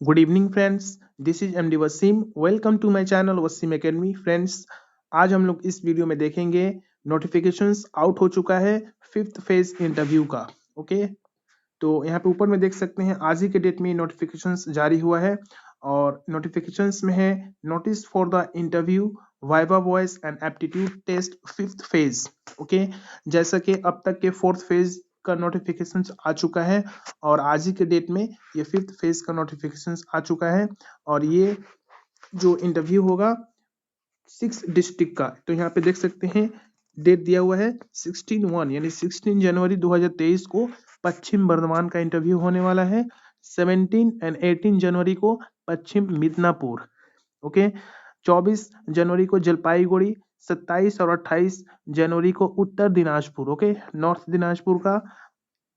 Good evening friends, this is MD Wasim. Welcome to my channel Wasim academy. Friends, आज हम लोग इस वीडियो में देखेंगे नोटिफिकेशंस आउट हो चुका है फिफ्थ फेज इंटरव्यू का। ओके, तो यहाँ पे ऊपर में देख सकते हैं आज ही के डेट में नोटिफिकेशंस जारी हुआ है और नोटिफिकेशंस में है notice for the interview viva voce and aptitude test fifth phase. Okay, जैसा कि अब तक के फोर्थ फेज का नोटिफिकेशन आ चुका है और आज ही के डेट में ये फिफ्थ फेज का नोटिफिकेशन आ चुका है और ये जो इंटरव्यू होगा 6 डिस्ट्रिक्ट का। तो यहाँ पे देख सकते हैं डेट दिया हुआ है 16/1 यानी 16 जनवरी 2023 को पश्चिम बर्धमान का इंटरव्यू होने वाला है। 17 एंड 18 जनवरी को पश्चिम मिदनापुर। ओके, 24 जनवरी को जलपाईगुड़ी, 27 और 28 जनवरी को उत्तर दिनाजपुर, ओके नॉर्थ दिनाजपुर का।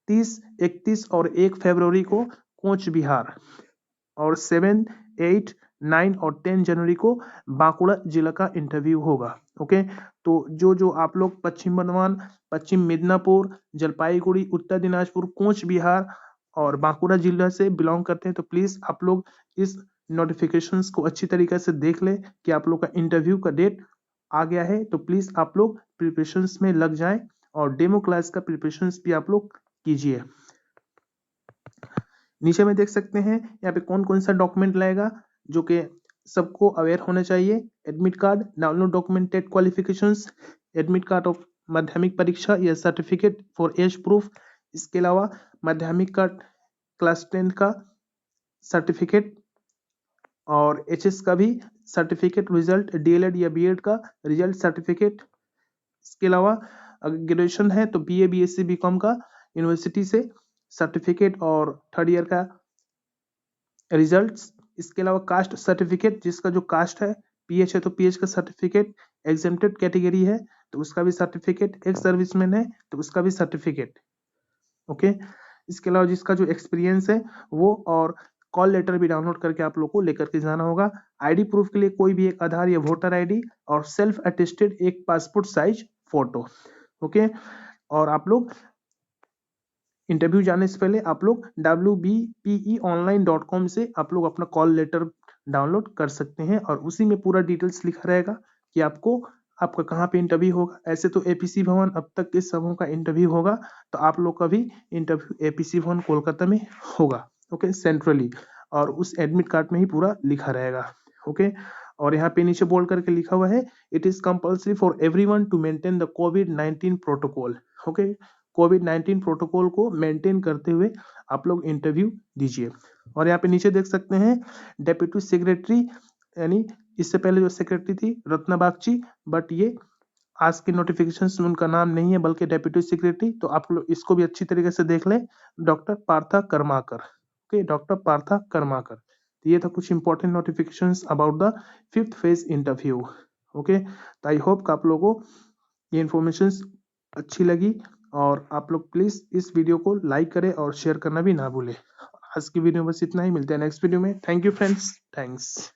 30, 31 और 1 फरवरी को कोच बिहार और 7, 8, 9 और 10 जनवरी को बांकुड़ा जिला का इंटरव्यू होगा। ओके, तो जो आप लोग पश्चिम बर्धमान, पश्चिम मिदनापुर, जलपाईगुड़ी, उत्तर दिनाजपुर, कोच बिहार और बांकुड़ा जिला से बिलोंग करते हैं तो प्लीज आप लोग इस नोटिफिकेशंस को अच्छी तरीके से देख ले कि आप लोग का इंटरव्यू का डेट आ गया है। तो प्लीज आप लोग प्रिपरेशंस में लग जाएं और डेमो क्लास का प्रिपरेशंस भी आप लोग कीजिए। नीचे में देख सकते हैं यहाँ पे कौन कौन सा डॉक्यूमेंट लगेगा जो कि सबको अवेयर होना चाहिए। Admit card, download documented qualifications, admit card of माध्यमिक परीक्षा या सर्टिफिकेट फॉर एज प्रूफ। इसके अलावा माध्यमिक का क्लास 10 का सर्टिफिकेट और एचएस का भी सर्टिफिकेट रिजल्ट, डीएलएड या बीएड का रिजल्ट सर्टिफिकेट। इसके अलावा अगर ग्रेजुएशन है तो बीए, बीएससी, बीकॉम का यूनिवर्सिटी से सर्टिफिकेट और थर्ड ईयर का रिजल्ट्स। इसके अलावा कास्ट सर्टिफिकेट, जिसका जो कास्ट है पीएच है तो पीएच का सर्टिफिकेट, एग्जेम्प्टेड कैटेगरी है तो उसका भी सर्टिफिकेट, एक्स सर्विसमैन है तो उसका भी सर्टिफिकेट। ओके, इसके अलावा जिसका जो एक्सपीरियंस है वो और कॉल लेटर भी डाउनलोड करके आप लोग को लेकर के जाना होगा। आईडी प्रूफ के लिए कोई भी एक आधार या वोटर आईडी और सेल्फ अटेस्टेड एक पासपोर्ट साइज फोटो। ओके, और आप लोग इंटरव्यू जाने से पहले आप लोग wbpeonline.com से आप लोग अपना कॉल लेटर डाउनलोड कर सकते हैं और उसी में पूरा डिटेल्स लिखा रहेगा कि आपका कहाँ पे इंटरव्यू होगा। ऐसे तो एपीसी भवन अब तक के सबों का इंटरव्यू होगा, तो आप लोग का भी इंटरव्यू एपीसी भवन कोलकाता में होगा। ओके, सेंट्रली, और उस एडमिट कार्ड में ही पूरा लिखा रहेगा। ओके, और यहाँ पे नीचे बोल करके लिखा हुआ है it is compulsory for everyone to maintain the कोविड-19 प्रोटोकॉल। ओके, कोविड-19 प्रोटोकॉल को मेंटेन करते हुए आप लोग इंटरव्यू दीजिए। और यहाँ पे नीचे देख सकते हैं डेप्यूटी सेक्रेटरी, यानी इससे पहले जो सेक्रेटरी थी रत्ना बागची, बट ये आज के नोटिफिकेशन में उनका नाम नहीं है बल्कि डेप्यूटी सेक्रेटरी। तो आप लोग इसको भी अच्छी तरीके से देख लें, doctor Partha Karmakar. Okay, doctor Partha Karmakar. तो ये था कुछ important notifications about the fifth phase interview. Okay, तो आई होप कि आप लोगों को ये इंफॉर्मेशन अच्छी लगी और आप लोग प्लीज इस वीडियो को लाइक करें और शेयर करना भी ना भूलें। आज की वीडियो में बस इतना ही, मिलते हैं नेक्स्ट वीडियो में। Thank you friends, thanks.